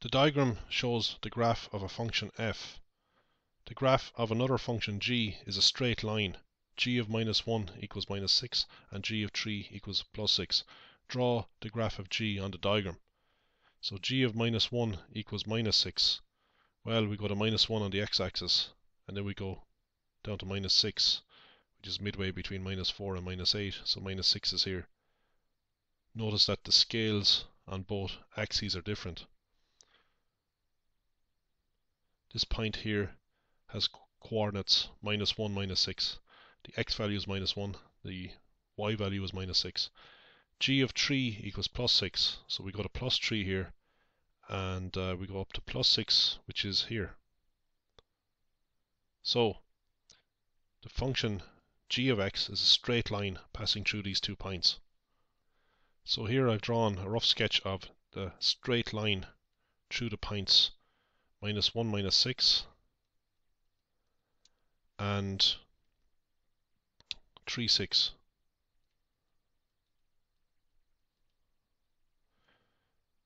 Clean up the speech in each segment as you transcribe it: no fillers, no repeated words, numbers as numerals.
The diagram shows the graph of a function f. The graph of another function g is a straight line. G of minus 1 equals minus 6 and g of 3 equals plus 6. Draw the graph of g on the diagram. So g of minus 1 equals minus 6. Well, we go to minus 1 on the x-axis, and then we go down to minus 6, which is midway between minus 4 and minus 8, so minus 6 is here. Notice that the scales on both axes are different. This point here has coordinates minus 1, minus 6. The x value is minus 1, the y value is minus 6. G of 3 equals plus 6, so we go to plus 3 here, and we go up to plus 6, which is here. So the function g of x is a straight line passing through these 2 points. So here I've drawn a rough sketch of the straight line through the points minus 1, minus 6 and 3, 6.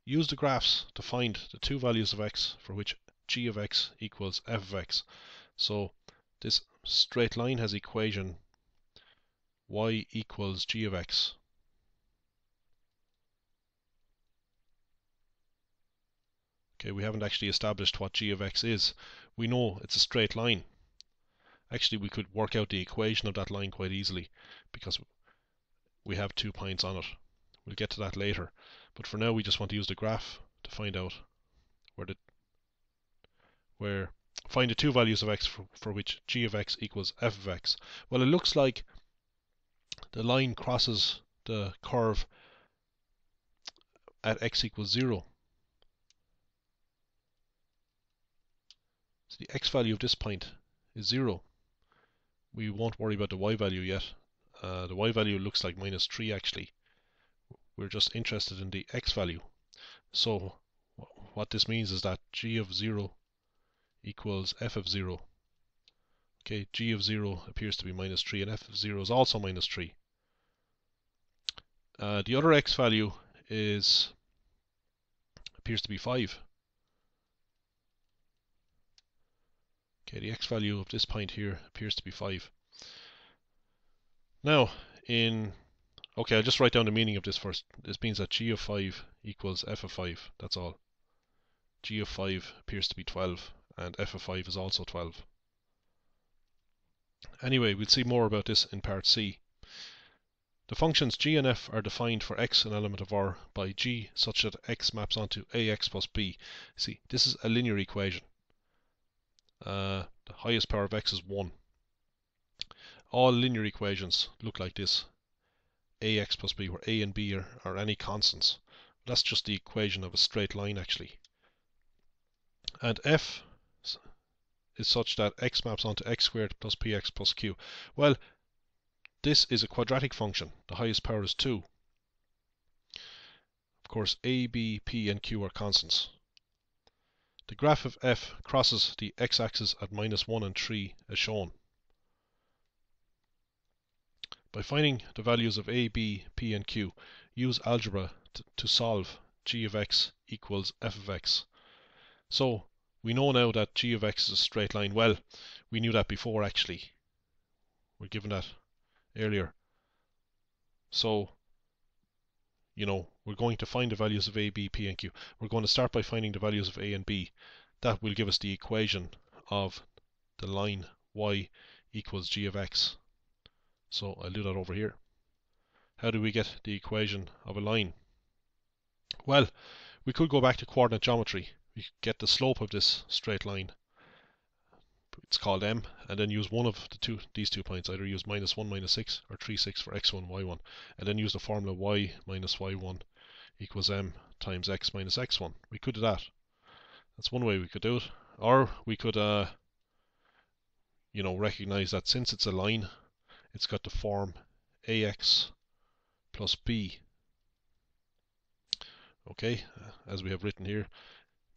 Use the graphs to find the 2 values of x for which g of x equals f of x. So this straight line has equation y equals g of x. Okay, we haven't actually established what g of x is. We know it's a straight line. Actually, we could work out the equation of that line quite easily because we have 2 points on it. We'll get to that later. But for now, we just want to use the graph to find out find the 2 values of x for which g of x equals f of x. Well, it looks like the line crosses the curve at x equals 0. So the x value of this point is 0. We won't worry about the y value yet. The y value looks like minus 3 actually. We're just interested in the x value. So what this means is that g of 0 equals f of 0. Okay, g of 0 appears to be minus 3 and f of 0 is also minus 3. The other x value appears to be 5. Okay, the x value of this point here appears to be 5. Now, okay, I'll just write down the meaning of this first. This means that g of 5 equals f of 5. That's all. G of 5 appears to be 12, and f of 5 is also 12. Anyway, we'll see more about this in part C. The functions g and f are defined for x an element of R by g such that x maps onto ax plus b. See, this is a linear equation. The highest power of x is 1. All linear equations look like this. Ax plus b, where a and b are any constants. That's just the equation of a straight line actually. And f is such that x maps onto x squared plus px plus q. Well, this is a quadratic function. The highest power is 2. Of course, a, b, p and q are constants. The graph of f crosses the x-axis at minus 1 and 3 as shown. By finding the values of a, b, p and q, use algebra to solve g of x equals f of x. So we know now that g of x is a straight line. Well, we knew that before actually. We're given that earlier. So, we're going to find the values of a, b, p and q. We're going to start by finding the values of a and b. That will give us the equation of the line y equals g of x. So I'll do that over here. How do we get the equation of a line? Well, we could go back to coordinate geometry. We could get the slope of this straight line. It's called m, and then use one of these 2 points. Either use minus 1, minus 6 or 3, 6 for x1, y1. And then use the formula y minus y1 equals m times x minus x1. We could do that. That's one way we could do it. Or we could recognize that since it's a line, it's got the form ax plus b. Okay, as we have written here,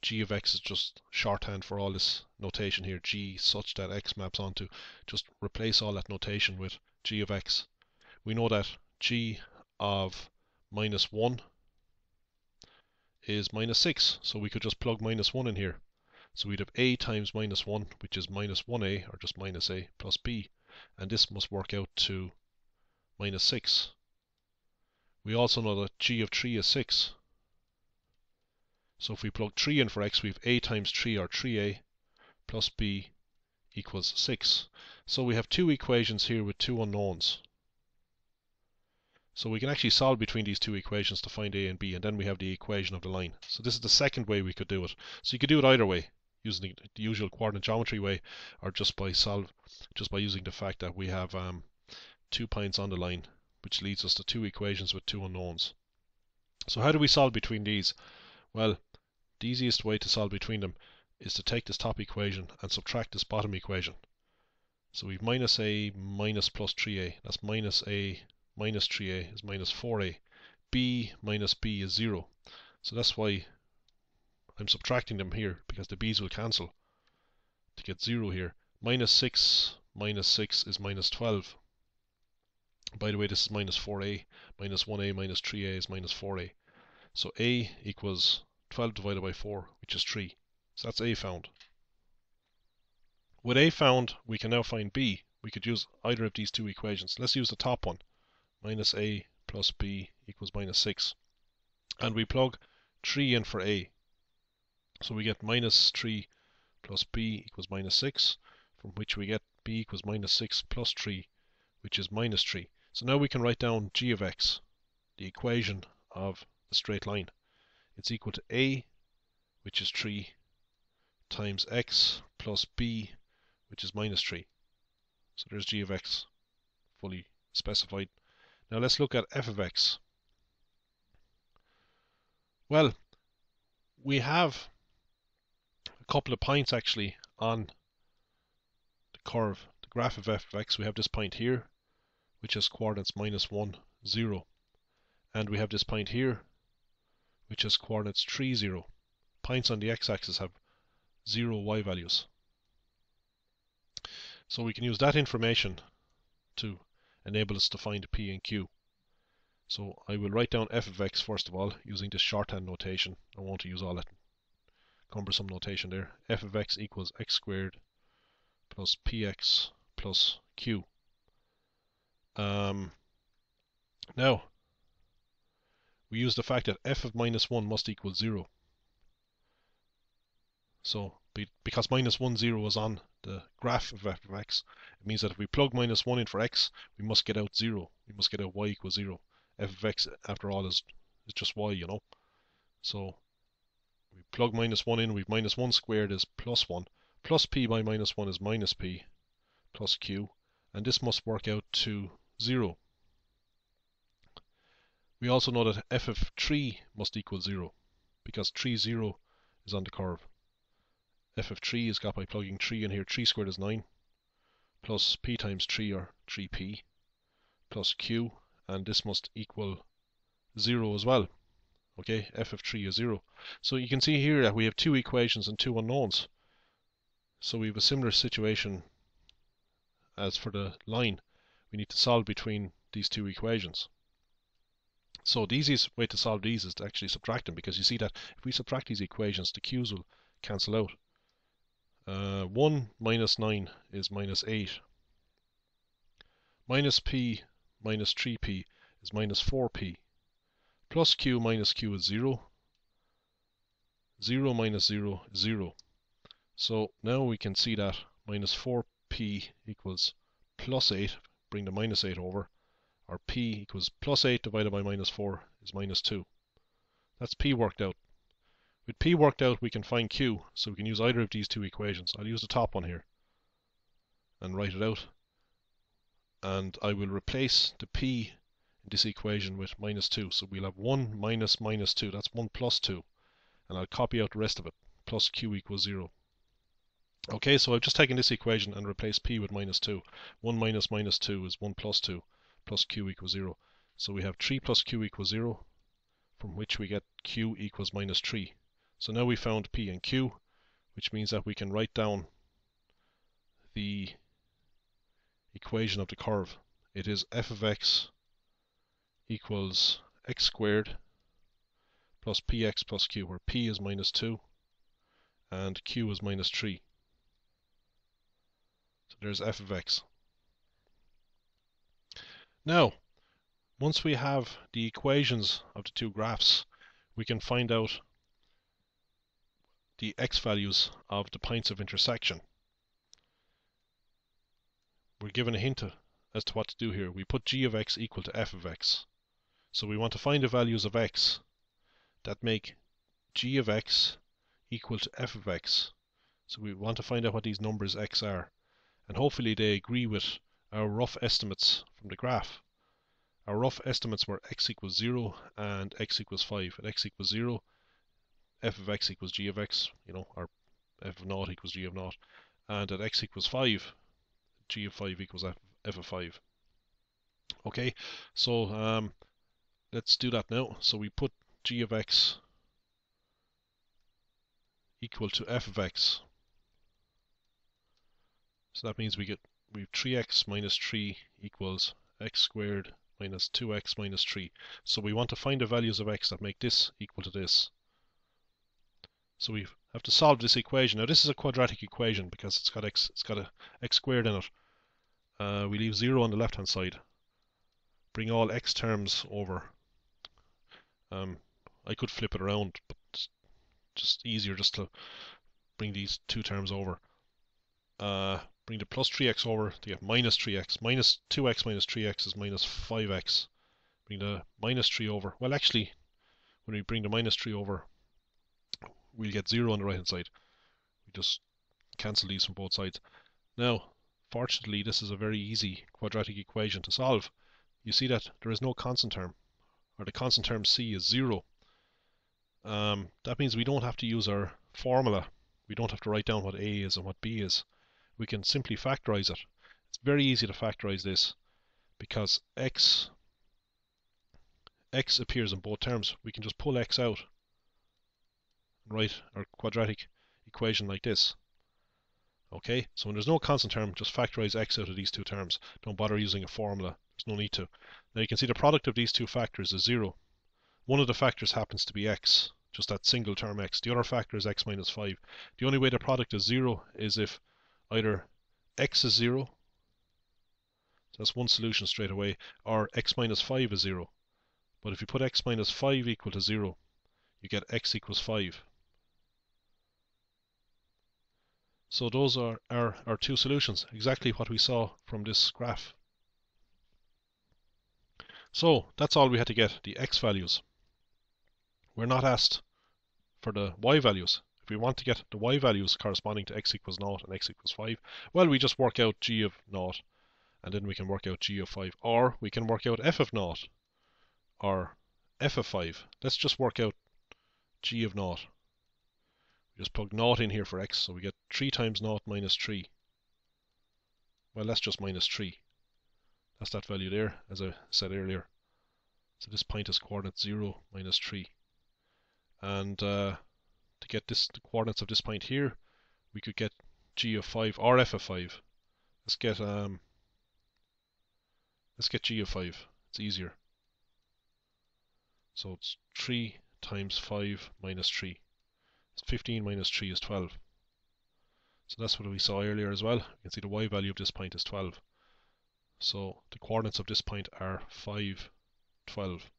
g of x is just shorthand for all this notation here. G such that x maps onto. Just replace all that notation with g of x. We know that g of minus 1 is minus 6, so we could just plug minus 1 in here. So we'd have a times minus 1, which is minus 1a, or just minus a, plus b. And this must work out to minus 6. We also know that g of 3 is 6. So if we plug 3 in for x, we have a times 3, or 3a, plus b equals 6. So we have two equations here with two unknowns. So we can actually solve between these two equations to find a and b, and then we have the equation of the line. So this is the second way we could do it. So you could do it either way, using the usual coordinate geometry way, or just by using the fact that we have 2 points on the line, which leads us to two equations with two unknowns. So how do we solve between these? Well, the easiest way to solve between them is to take this top equation and subtract this bottom equation. So we've minus a minus plus 3a. That's minus a minus 3a is minus 4a. b minus b is 0. So that's why I'm subtracting them here, because the b's will cancel to get 0 here. Minus 6 minus 6 is minus 12. By the way, this is minus 4a. Minus 1a minus 3a is minus 4a. So a equals 12 divided by 4, which is 3. So that's a found. With a found, we can now find b. We could use either of these two equations. Let's use the top one. Minus a plus b equals minus 6. And we plug 3 in for a. So we get minus 3 plus b equals minus 6, from which we get b equals minus 6 plus 3, which is minus 3. So now we can write down g of x, the equation of the straight line. It's equal to a, which is 3, times x plus b, which is minus 3. So there's g of x fully specified. Now let's look at f of x. Well, we have a couple of points actually on the curve, the graph of f of x. We have this point here, which has coordinates minus 1, 0. And we have this point here, which has coordinates 3, 0. Points on the x-axis have 0 y values. So we can use that information to enable us to find p and q. So I will write down f of x first of all, using this shorthand notation. I want to use all that cumbersome notation there. F of x equals x squared plus px plus q. Now, we use the fact that f of minus 1 must equal 0. So, because minus 1, 0 is on the graph of f of x, it means that if we plug minus 1 in for x, we must get out 0. We must get out y equals 0. F of x, after all, is just y, you know. So, we plug minus 1 in, we've minus 1 squared is plus 1. Plus p by minus 1 is minus p, plus q. And this must work out to 0. We also know that f of 3 must equal 0, because 3, 0 is on the curve. F of 3 is got by plugging 3 in here. 3 squared is 9, plus p times 3, or 3p, plus q, and this must equal 0 as well. Okay, f of 3 is 0. So you can see here that we have two equations and two unknowns. So we have a similar situation as for the line. We need to solve between these two equations. So the easiest way to solve these is to actually subtract them, because you see that if we subtract these equations, the q's will cancel out. 1 minus 9 is minus 8. Minus p minus 3p is minus 4p. Plus q minus q is 0. 0 minus 0 is 0. So now we can see that minus 4p equals plus 8. Bring the minus 8 over. Or p equals plus 8 divided by minus 4 is minus 2. That's p worked out. With p worked out, we can find q, so we can use either of these two equations. I'll use the top one here and write it out. And I will replace the p in this equation with minus 2. So we'll have 1 minus minus 2. That's 1 plus 2. And I'll copy out the rest of it. Plus q equals 0. Okay, so I've just taken this equation and replaced p with minus 2. 1 minus minus 2 is 1 plus 2. Plus q equals 0. So we have 3 plus q equals 0, from which we get q equals minus 3. So now we found p and q, which means that we can write down the equation of the curve. It is f of x equals x squared plus px plus q, where p is minus 2 and q is minus 3. So there's f of x. Now, once we have the equations of the two graphs, we can find out the x values of the points of intersection. We're given a hint as to what to do here. We put g of x equal to f of x. So we want to find the values of x that make g of x equal to f of x. So we want to find out what these numbers x are. And hopefully they agree with our rough estimates from the graph. Our rough estimates were x equals 0 and x equals 5. At x equals 0, f of x equals g of x, or f of naught equals g of naught. And at x equals 5, g of 5 equals f of 5. Okay, so let's do that now. So we put g of x equal to f of x. So that means we have 3x minus 3 equals x squared minus 2x minus 3. So we want to find the values of x that make this equal to this. So we have to solve this equation. Now this is a quadratic equation because it's got a x squared in it. We leave 0 on the left hand side. Bring all x terms over. I could flip it around, but it's just easier just to bring these two terms over. Bring the plus 3x over to get minus 3x. Minus 2x minus 3x is minus 5x. Bring the minus 3 over. Well, actually, when we bring the minus 3 over, we'll get 0 on the right hand side. We just cancel these from both sides. Now, fortunately, this is a very easy quadratic equation to solve. You see that there is no constant term, or the constant term c is 0. That means we don't have to use our formula. We don't have to write down what a is and what b is. We can simply factorize it. It's very easy to factorize this because x appears in both terms. We can just pull x out and write our quadratic equation like this. Okay, so when there's no constant term, just factorize x out of these two terms. Don't bother using a formula. There's no need to. Now you can see the product of these two factors is 0. One of the factors happens to be x, just that single term x. The other factor is x minus 5. The only way the product is 0 is if either x is 0, so that's one solution straight away, or x minus 5 is 0. But if you put x minus 5 equal to 0, you get x equals 5. So those are our two solutions, exactly what we saw from this graph. So that's all we had to get, the x values. We're not asked for the y values. If we want to get the y values corresponding to x equals 0 and x equals 5, well, we just work out g of 0, and then we can work out g of 5. Or we can work out f of 0, or f of 5. Let's just work out g of 0. We just plug 0 in here for x, so we get 3 times 0 minus 3. Well, that's just minus 3. That's that value there, as I said earlier. So this point is coordinate 0, minus 3. And to get the coordinates of this point here, we could get g of 5 or f of 5. Let's get g of 5. It's easier. So it's 3 times 5 minus 3. It's 15 minus 3 is 12. So that's what we saw earlier as well. You can see the y value of this point is 12. So the coordinates of this point are 5, 12.